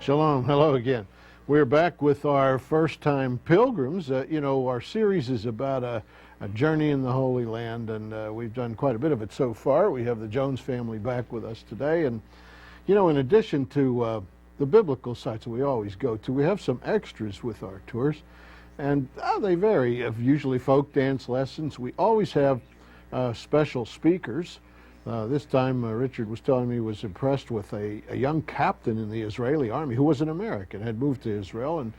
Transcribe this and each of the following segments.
Shalom. Hello again. We're back with our first-time pilgrims. You know, our series is about a journey in the Holy Land, and we've done quite a bit of it so far. We have the Jones family back with us today, and, you know, in addition to the biblical sites that we always go to, we have some extras with our tours, and they vary. Usually folk dance lessons. We always have special speakers. This time, Richard was telling me he was impressed with a young captain in the Israeli army who was an American, had moved to Israel and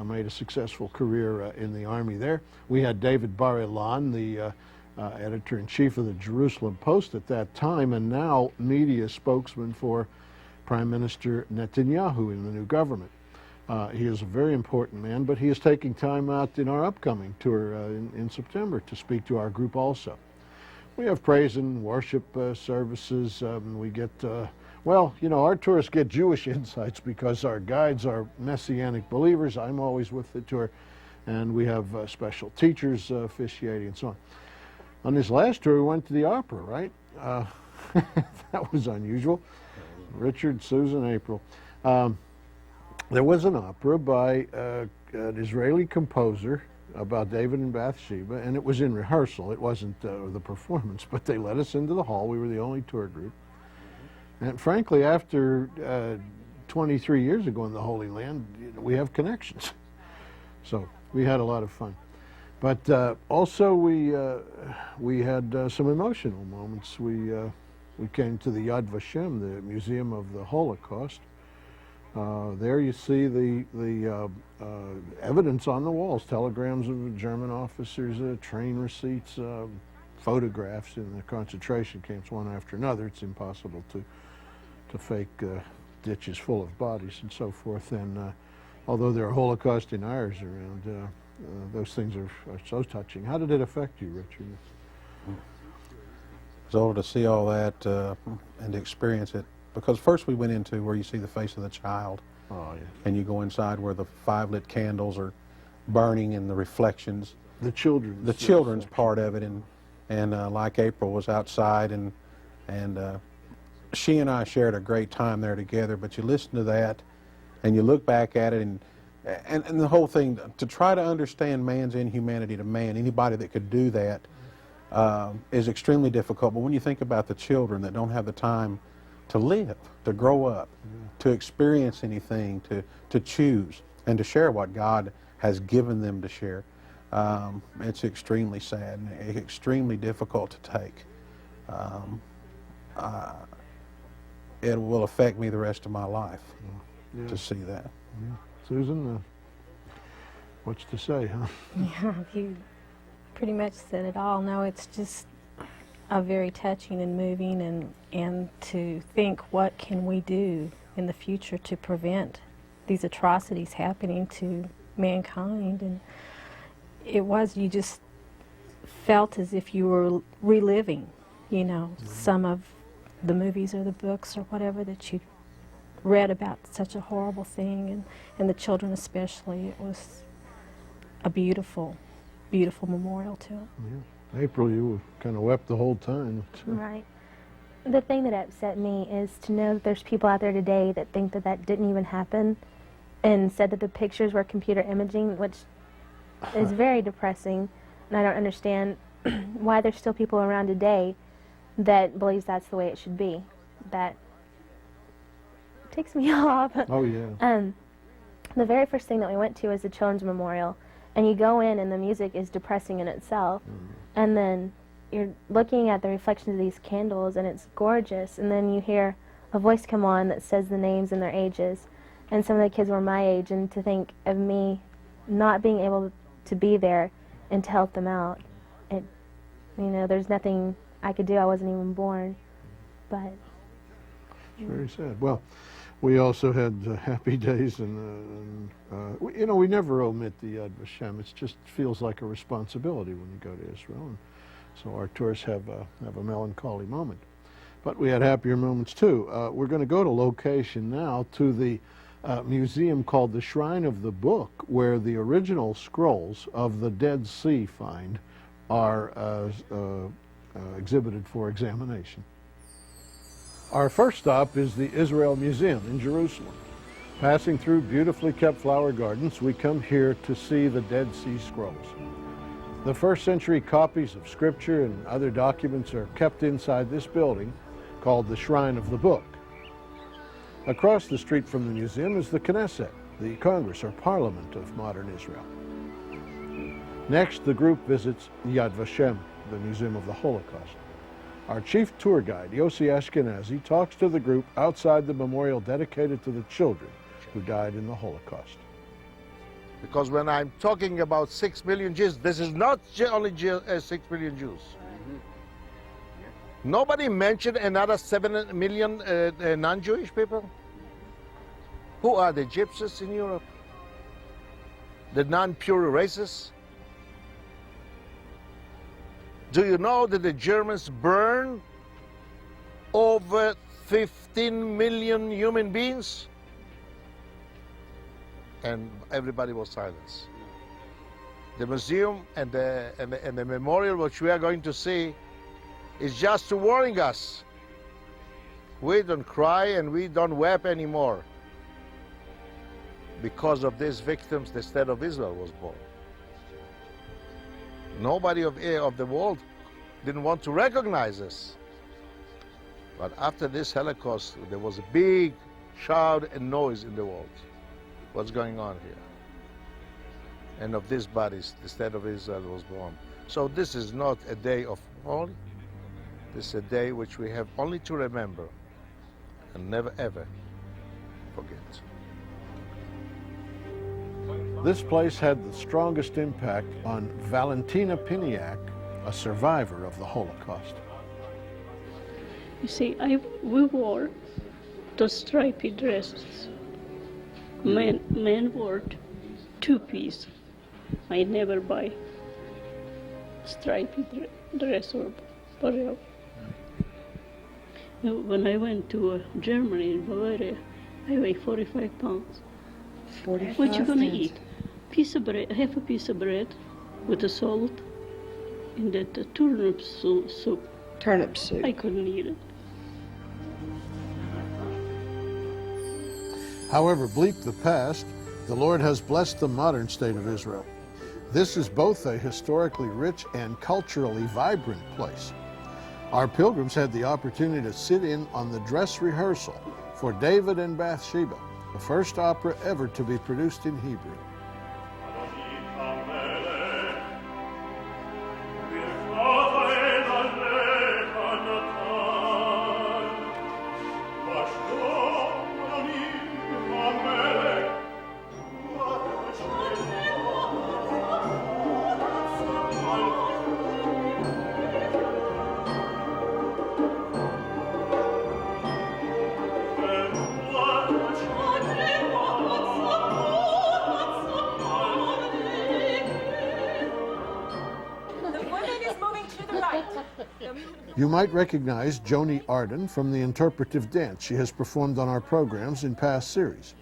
made a successful career in the army there. We had David Bar-Ilan, the editor-in-chief of the Jerusalem Post at that time, and now media spokesman for Prime Minister Netanyahu in the new government. He is a very important man, but he is taking time out in our upcoming tour in September to speak to our group also. We have praise and worship services. We get, well, you know, our tourists get Jewish insights because our guides are Messianic believers. I'm always with the tour. And we have special teachers officiating and so on. On this last tour, we went to the opera, right? That was unusual. Richard, Susan, April. There was an opera by an Israeli composer about David and Bathsheba, and it was in rehearsal. It wasn't the performance, but they let us into the hall. We were the only tour group. And frankly, after 23 years ago in the Holy Land, we have connections. So we had a lot of fun. But also we had some emotional moments. We came to the Yad Vashem, the Museum of the Holocaust. There you see the evidence on the walls, telegrams of German officers, train receipts, photographs in the concentration camps one after another. It's impossible to fake ditches full of bodies and so forth. And although there are Holocaust deniers around, those things are so touching. How did it affect you, Richard? Zola, to see all that and to experience it. Because first we went into where you see the face of the child, and you go inside where the 5 lit candles are burning and the reflections. The children's part of it, and like April was outside, and she and I shared a great time there together. But you listen to that, and you look back at it, and the whole thing, to try to understand man's inhumanity to man, anybody that could do that is extremely difficult. But when you think about the children that don't have the time to live, to grow up, to experience anything, to choose, and to share what God has given them to share. It's extremely sad and extremely difficult to take. It will affect me the rest of my life to see that. Yeah. Susan, what's to say, huh? Yeah, you pretty much said it all. No, it's just very touching and moving, and to think, what can we do in the future to prevent these atrocities happening to mankind? And you just felt as if you were reliving, you know, some of the movies or the books or whatever that you read about such a horrible thing, and the children especially. It was a beautiful, beautiful memorial to it. Yeah. April, you kind of wept the whole time. Right. The thing that upset me is to know that there's people out there today that think that that didn't even happen, and said that the pictures were computer imaging, which is very depressing, and I don't understand why there's still people around today that believes that's the way it should be. That takes me off. Oh, yeah. The very first thing that we went to was the Children's Memorial, and you go in and the music is depressing in itself. And then you're looking at the reflections of these candles, and it's gorgeous. And then you hear a voice come on that says the names and their ages. And some of the kids were my age, and to think of me not being able to be there and to help them out. You know, there's nothing I could do. I wasn't even born. But it's very sad. Well, we also had happy days, and you know, we never omit the Yad Vashem. It just feels like a responsibility when you go to Israel, and so our tourists have a melancholy moment. But we had happier moments too. We're going to go to location now, to the museum called the Shrine of the Book, where the original scrolls of the Dead Sea find are exhibited for examination. Our first stop is the Israel Museum in Jerusalem. Passing through beautifully kept flower gardens, we come here to see the Dead Sea Scrolls. The first century copies of scripture and other documents are kept inside this building called the Shrine of the Book. Across the street from the museum is the Knesset, the Congress or Parliament of modern Israel. Next, the group visits Yad Vashem, the Museum of the Holocaust. Our chief tour guide, Yossi Ashkenazi, talks to the group outside the memorial dedicated to the children who died in the Holocaust. Because when I'm talking about 6 million Jews, this is not only 6 million Jews. Nobody mentioned another 7 million non-Jewish people. Who are the Gypsies in Europe? The non-pure races? Do you know that the Germans burned over 15 million human beings? And everybody was silenced. The museum and the memorial which we are going to see is just to warning us. We don't cry and we don't weep anymore. Because of these victims, the state of Israel was born. Nobody of the world didn't want to recognize this. But after this Holocaust, there was a big shout and noise in the world. What's going on here? And of these bodies, the state of Israel was born. So this is not a day of mourning. This is a day which we have only to remember and never ever forget. This place had the strongest impact on Valentina Piniak, a survivor of the Holocaust. You see, we wore those stripy dresses. Men wore two-piece. I never buy stripy dress or whatever. When I went to Germany, in Bavaria, I weigh 45 pounds. 45 What you gonna pounds. eat? Piece of bread, half a piece of bread with the salt and that turnip soup. Turnip soup. I couldn't eat it. However bleak the past, the Lord has blessed the modern state of Israel. This is both a historically rich and culturally vibrant place. Our pilgrims had the opportunity to sit in on the dress rehearsal for David and Bathsheba, the first opera ever to be produced in Hebrew. You might recognize Joni Arden from the interpretive dance she has performed on our programs in past series.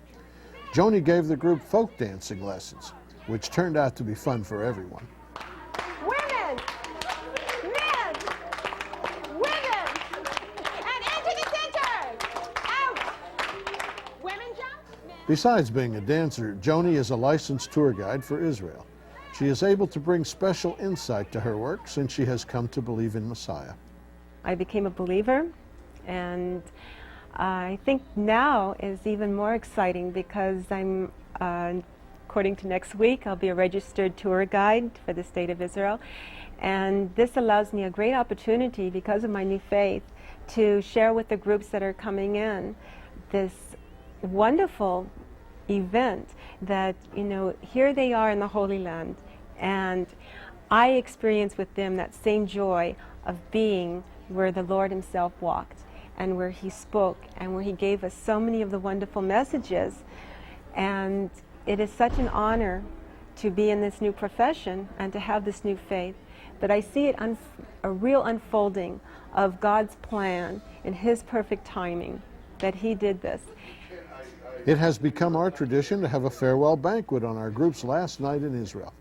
Joni gave the group folk dancing lessons, which turned out to be fun for everyone. Women, men, women, and into the center. Out. Women jump. Besides being a dancer, Joni is a licensed tour guide for Israel. She is able to bring special insight to her work since she has come to believe in Messiah. I became a believer, and I think now is even more exciting because I'm, according to next week, I'll be a registered tour guide for the state of Israel. And this allows me a great opportunity, because of my new faith, to share with the groups that are coming in this wonderful event that, you know, here they are in the Holy Land, and I experience with them that same joy of being where the Lord himself walked and where he spoke and where he gave us so many of the wonderful messages. And it is such an honor to be in this new profession and to have this new faith. But I see it a real unfolding of God's plan in his perfect timing, that he did this. It has become our tradition to have a farewell banquet on our group's last night in Israel.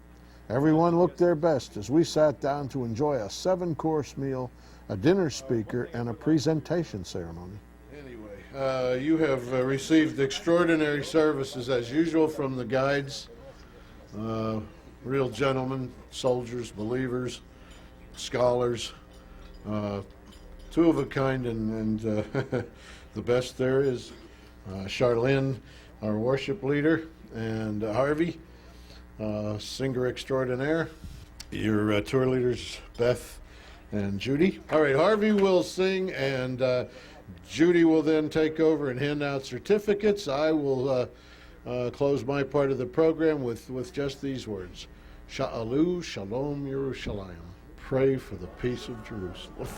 Everyone looked their best as we sat down to enjoy a 7-course meal, a dinner speaker, and a presentation ceremony. Anyway, You have received extraordinary services as usual from the guides. Real gentlemen, soldiers, believers, scholars, two of a kind, and the best there is Charlene, our worship leader, and Harvey, singer extraordinaire. Your tour leaders, Beth and Judy. All right, Harvey will sing, and Judy will then take over and hand out certificates. I will close my part of the program with just these words. Sha'alu, Shalom, Yerushalayim. Pray for the peace of Jerusalem.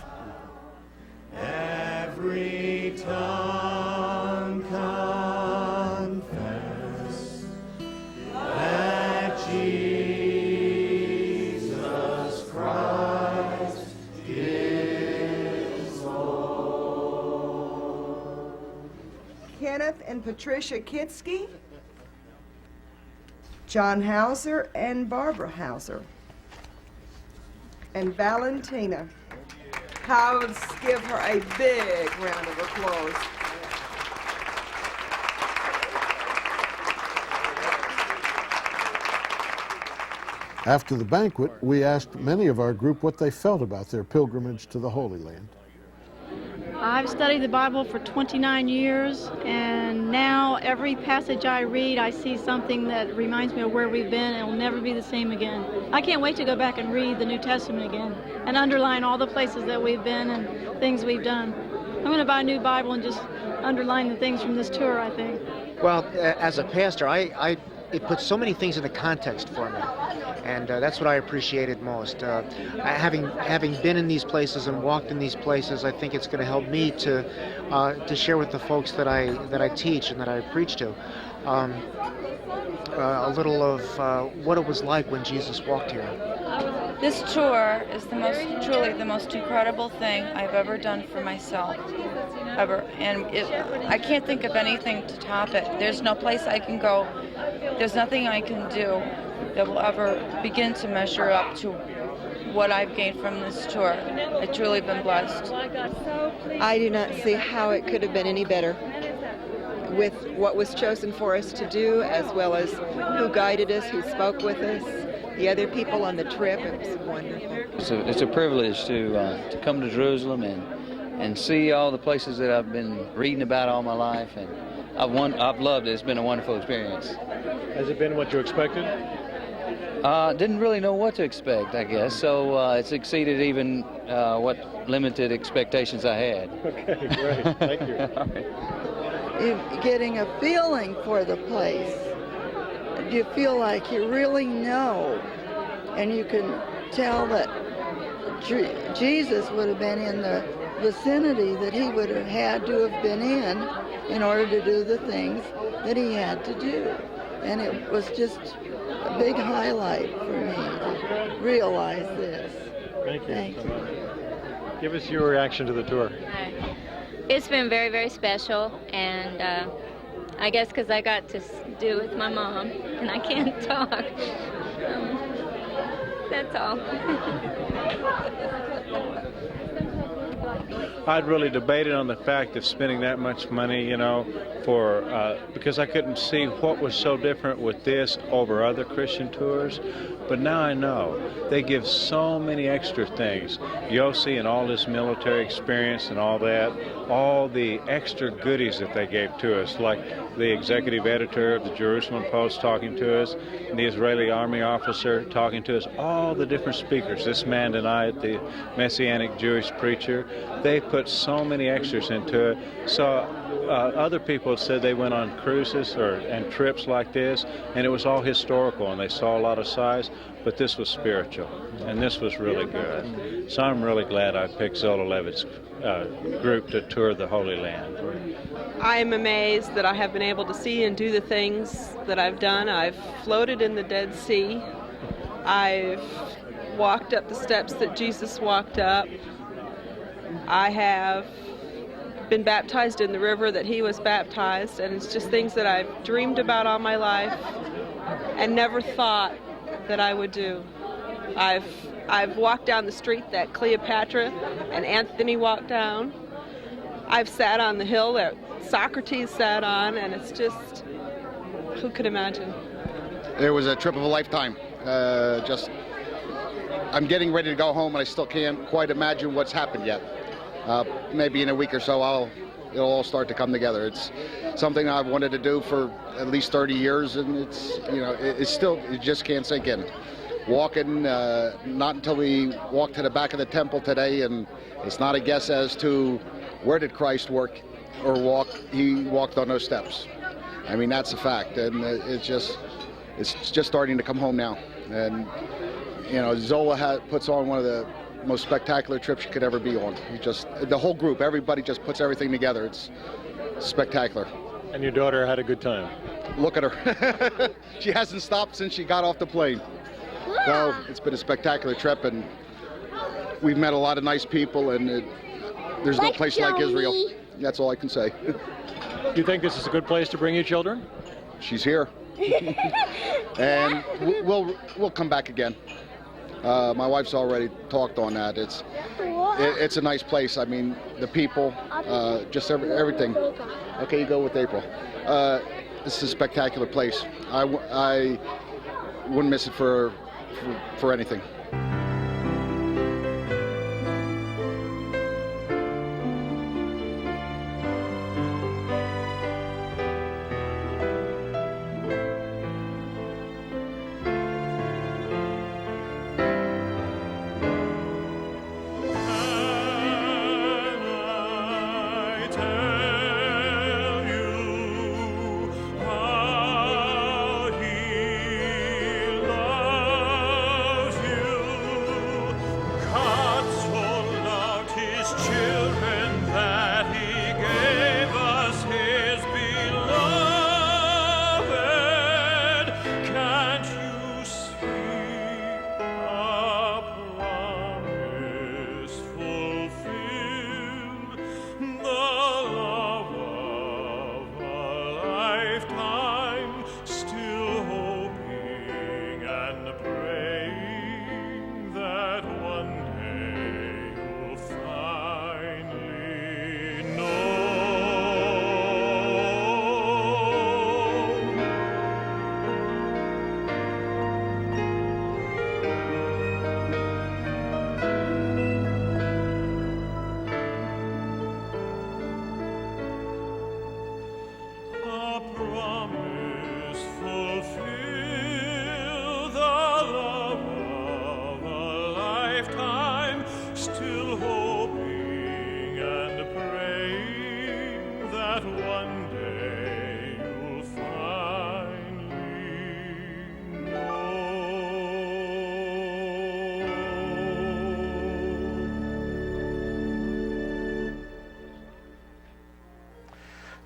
Every tongue confess that Jesus Christ is Lord. Kenneth and Patricia Kitsky, John Hauser and Barbara Hauser, and Valentina. Let's give her a big round of applause. After the banquet, we asked many of our group what they felt about their pilgrimage to the Holy Land. I've studied the Bible for 29 years, and now every passage I read, I see something that reminds me of where we've been, and it will never be the same again. I can't wait to go back and read the New Testament again and underline all the places that we've been and things we've done. I'm going to buy a new Bible and just underline the things from this tour, I think. Well, as a pastor, it puts so many things into context for me, and that's what I appreciated most. Having been in these places and walked in these places, I think it's going to help me to share with the folks that I teach and that I preach to a little of what it was like when Jesus walked here. This tour is truly the most incredible thing I've ever done for myself, ever, and I can't think of anything to top it. There's no place I can go. There's nothing I can do that will ever begin to measure up to what I've gained from this tour. I've truly been blessed. I do not see how it could have been any better with what was chosen for us to do, as well as who guided us, who spoke with us, the other people on the trip. It was wonderful. It's a privilege to come to Jerusalem and see all the places that I've been reading about all my life, and I've loved it. It's been a wonderful experience. Has it been what you expected? Didn't really know what to expect, I guess, so it's exceeded even what limited expectations I had. Okay, great. Thank you. All right. You're getting a feeling for the place. You feel like you really know, and you can tell that Jesus would have been in the vicinity that he would have had to have been in order to do the things that he had to do. And it was just a big highlight for me to realize this. Thank you. Thank you. Give us your reaction to the tour. It's been very, very special, and I guess because I got to do it with my mom, and I can't talk. That's all. I'd really debated on the fact of spending that much money, because I couldn't see what was so different with this over other Christian tours. But now I know they give so many extra things. Yossi and all his military experience and all that, all the extra goodies that they gave to us, like the executive editor of the Jerusalem Post talking to us, and the Israeli army officer talking to us, all the different speakers, this man tonight, the Messianic Jewish preacher, they put so many extras into it. So other people said they went on cruises and trips like this, and it was all historical, and they saw a lot of sights, but this was spiritual, and this was really good. So I'm really glad I picked Zola Levitt's group to tour the Holy Land. I am amazed that I have been able to see and do the things that I've done. I've floated in the Dead Sea. I've walked up the steps that Jesus walked up. I have been baptized in the river that he was baptized, and it's just things that I've dreamed about all my life and never thought that I would do. I've walked down the street that Cleopatra and Anthony walked down. I've sat on the hill that Socrates sat on, and it's just, who could imagine? It was a trip of a lifetime. I'm getting ready to go home, and I still can't quite imagine what's happened yet. Maybe in a week or so, it'll all start to come together. It's something I've wanted to do for at least 30 years, and it just can't sink in. Walking, not until we walked to the back of the temple today, and it's not a guess as to where did Christ work or walk. He walked on those steps. I mean, that's a fact, and it's just starting to come home now. And Zola puts on one of the most spectacular trips you could ever be on. The whole group, everybody just puts everything together. It's spectacular. And your daughter had a good time. Look at her. She hasn't stopped since she got off the plane. So it's been a spectacular trip, and we've met a lot of nice people, and there's no place like Israel. That's all I can say. Do you think this is a good place to bring your children? She's here. And we'll come back again. My wife's already talked on that. It's a nice place. I mean, the people, just everything. Okay, you go with April. This is a spectacular place. I wouldn't miss it for anything.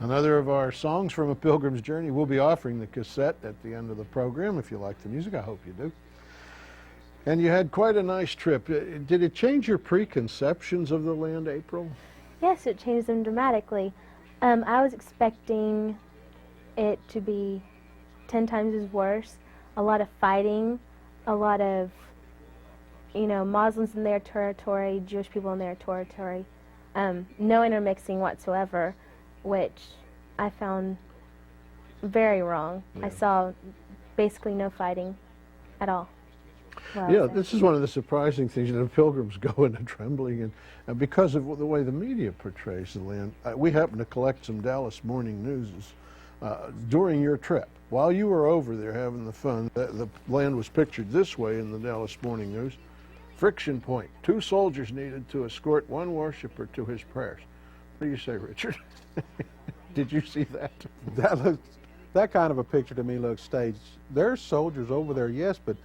Another of our songs from A Pilgrim's Journey. We'll be offering the cassette at the end of the program if you like the music. I hope you do. And you had quite a nice trip. Did it change your preconceptions of the land, April? Yes, it changed them dramatically. I was expecting it to be 10 times as worse. A lot of fighting, a lot of, Muslims in their territory, Jewish people in their territory. No intermixing whatsoever, which I found very wrong. Yeah. I saw basically no fighting at all. Yeah, this is one of the surprising things. The Pilgrims go into trembling, and because of the way the media portrays the land. We happened to collect some Dallas Morning News during your trip. While you were over there having the fun, the land was pictured this way in the Dallas Morning News. Friction point. 2 soldiers needed to escort 1 worshiper to his prayers. What do you say, Richard? Did you see that? That kind of a picture to me looks staged. There's soldiers over there, yes, but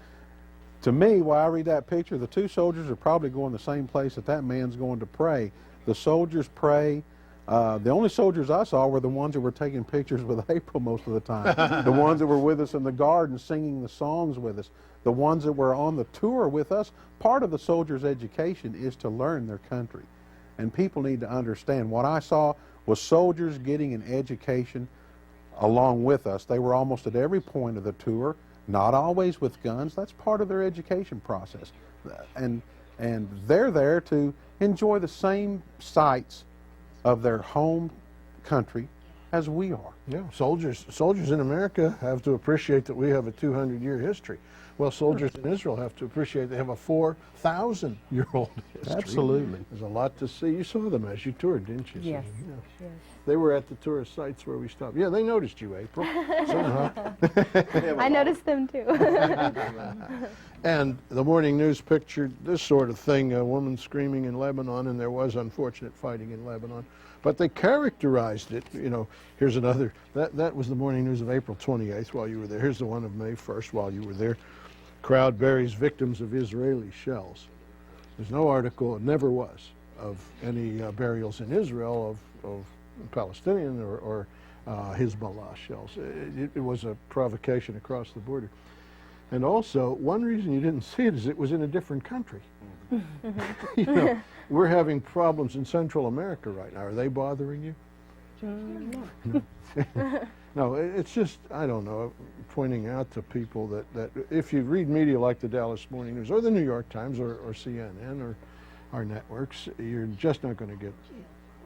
to me, while I read that picture, the 2 soldiers are probably going the same place that man's going to pray. The soldiers pray. The only soldiers I saw were the ones that were taking pictures with April most of the time. The ones that were with us in the garden singing the songs with us. The ones that were on the tour with us. Part of the soldiers' education is to learn their country. And people need to understand. What I saw was soldiers getting an education along with us. They were almost at every point of the tour, not always with guns. That's part of their education process. And they're there to enjoy the same sights of their home country as we are. Yeah, soldiers in America have to appreciate that we have a 200-year history. Well, soldiers in Israel have to appreciate they have a 4,000-year-old history. Absolutely. There's a lot to see. You saw them as you toured, didn't you? Yes. Yeah. Yes. They were at the tourist sites where we stopped. Yeah, they noticed you, April. Somehow. I noticed them too. And the morning news pictured this sort of thing, a woman screaming in Lebanon, and there was unfortunate fighting in Lebanon. But they characterized it, you know, here's another, that was the morning news of April 28th while you were there. Here's the one of May 1st while you were there. Crowd buries victims of Israeli shells. There's no article, it never was, of any burials in Israel of Palestinian or Hezbollah shells. It was a provocation across the border. And also, one reason you didn't see it is it was in a different country. You know, we're having problems in Central America right now. Are they bothering you? No. No, it's just, I don't know, pointing out to people that if you read media like the Dallas Morning News or the New York Times or CNN or our networks, you're just not going to get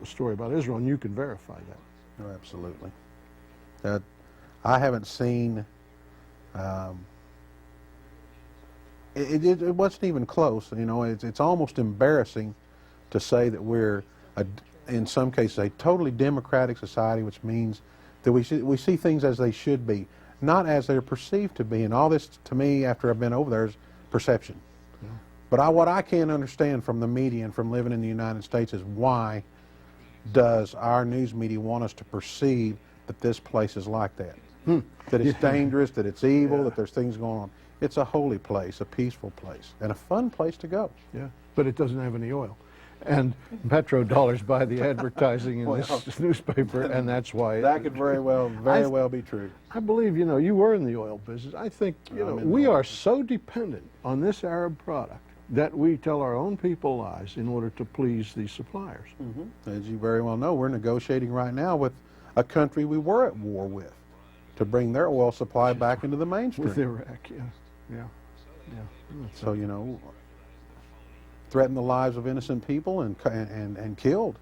a story about Israel, and you can verify that. Oh, absolutely. I haven't seen, it wasn't even close. You know, it's almost embarrassing to say that we're, in some cases, a totally democratic society, which means that we see things as they should be, not as they're perceived to be. And all this, to me, after I've been over there, is perception. Yeah. But what I can't understand from the media and from living in the United States is why does our news media want us to perceive that this place is like that? That it's dangerous, that it's evil, that there's things going on. It's a holy place, a peaceful place, and a fun place to go. Yeah, but it doesn't have any oil. And petrodollars buy the advertising in this newspaper, and that's why. That could very well be true. I believe, you know, you were in the oil business. I think, you know, we are so dependent on this Arab product that we tell our own people lies in order to please these suppliers. As you very well know, we're negotiating right now with a country we were at war with to bring their oil supply back into the mainstream. With Iraq, yeah. So, you know, threatened the lives of innocent people and killed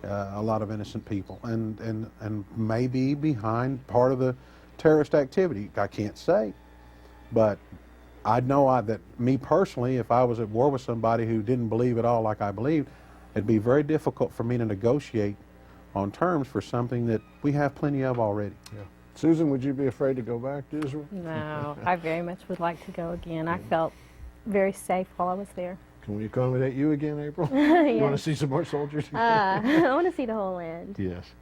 a lot of innocent people, and maybe behind part of the terrorist activity. I can't say, but I know that me personally, if I was at war with somebody who didn't believe at all like I believed, it'd be very difficult for me to negotiate on terms for something that we have plenty of already. Yeah. Susan, would you be afraid to go back to Israel? No, I very much would like to go again. I felt very safe while I was there. Can we accommodate you again, April? Yes. You want to see some more soldiers? I want to see the whole land. Yes.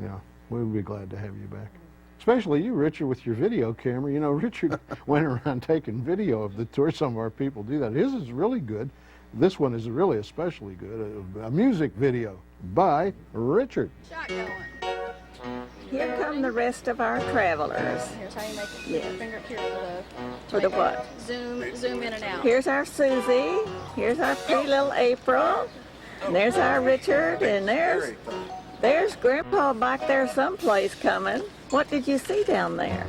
Yeah, we would be glad to have you back. Especially you, Richard, with your video camera. You know, Richard went around taking video of the tour. Some of our people do that. His is really good. This one is really especially good. A music video by Richard. Here come the rest of our travelers. Here's how you make it. Yes. Your finger up here For the what? Zoom in and out. Here's our Susie. Here's our pretty little April. And there's our Richard. And there's Grandpa back there someplace coming. What did you see down there?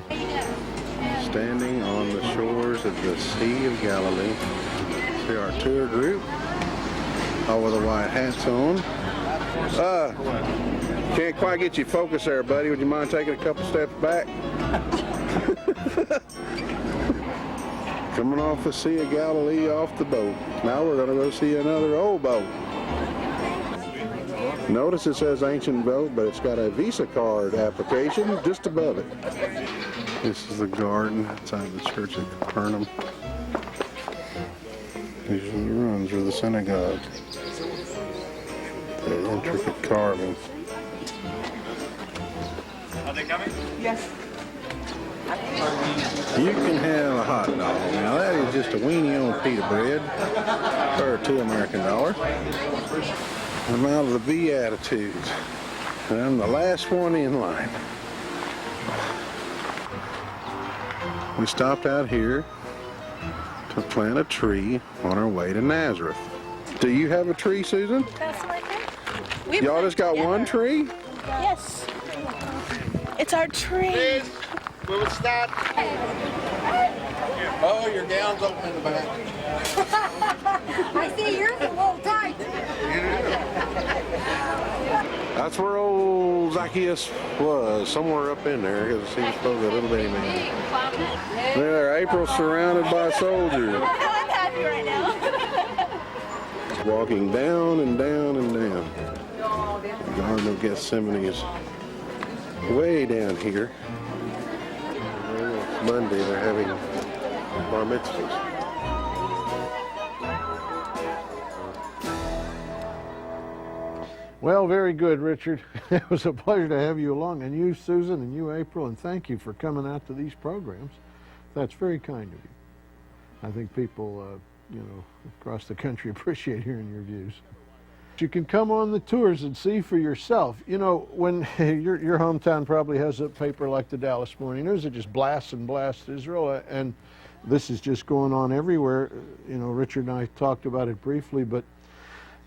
Standing on the shores of the Sea of Galilee. See our tour group, all with the white hats on. Can't quite get you focused there, buddy. Would you mind taking a couple steps back? Coming off the Sea of Galilee off the boat. Now we're going to go see another old boat. Notice it says ancient boat, but it's got a Visa card application just above it. This is the garden outside the church of Capernaum. These are the ruins of the synagogue. The intricate carving. Are they coming? Yes. You can have a hot dog. Now that is just a weenie on pita bread for $2 American. I'm out of the Beatitudes, and I'm the last one in line. We stopped out here to plant a tree on our way to Nazareth. Do you have a tree, Susan? That's right there. Y'all just got one tree? Yes. It's our tree. Please, we will start. Oh, your gown's open in the back. I see yours a little tight. That's where old Zacchaeus was, somewhere up in there, because he was supposed to be a little bitty man. There, April surrounded by soldiers. I'm happy right now. Walking down and down and down. The Garden of Gethsemane is way down here. It's Monday, they're having bar mitzvahs. Well, very good, Richard. It was a pleasure to have you along, and you, Susan, and you, April, and thank you for coming out to these programs. That's very kind of you. I think people, across the country appreciate hearing your views. You can come on the tours and see for yourself. You know, when your hometown probably has a paper like the Dallas Morning News that just blasts and blasts Israel, and this is just going on everywhere. You know, Richard and I talked about it briefly, but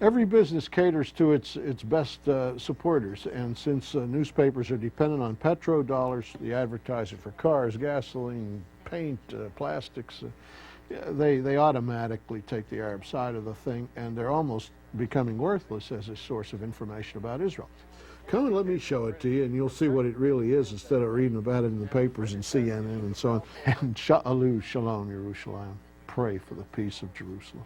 every business caters to its best supporters, and since newspapers are dependent on petrodollars, the advertising for cars, gasoline, paint, plastics, they automatically take the Arab side of the thing, and they're almost becoming worthless as a source of information about Israel. Come and let me show it to you, and you'll see what it really is instead of reading about it in the papers and CNN and so on. And Shalom, Yerushalayim. Pray for the peace of Jerusalem.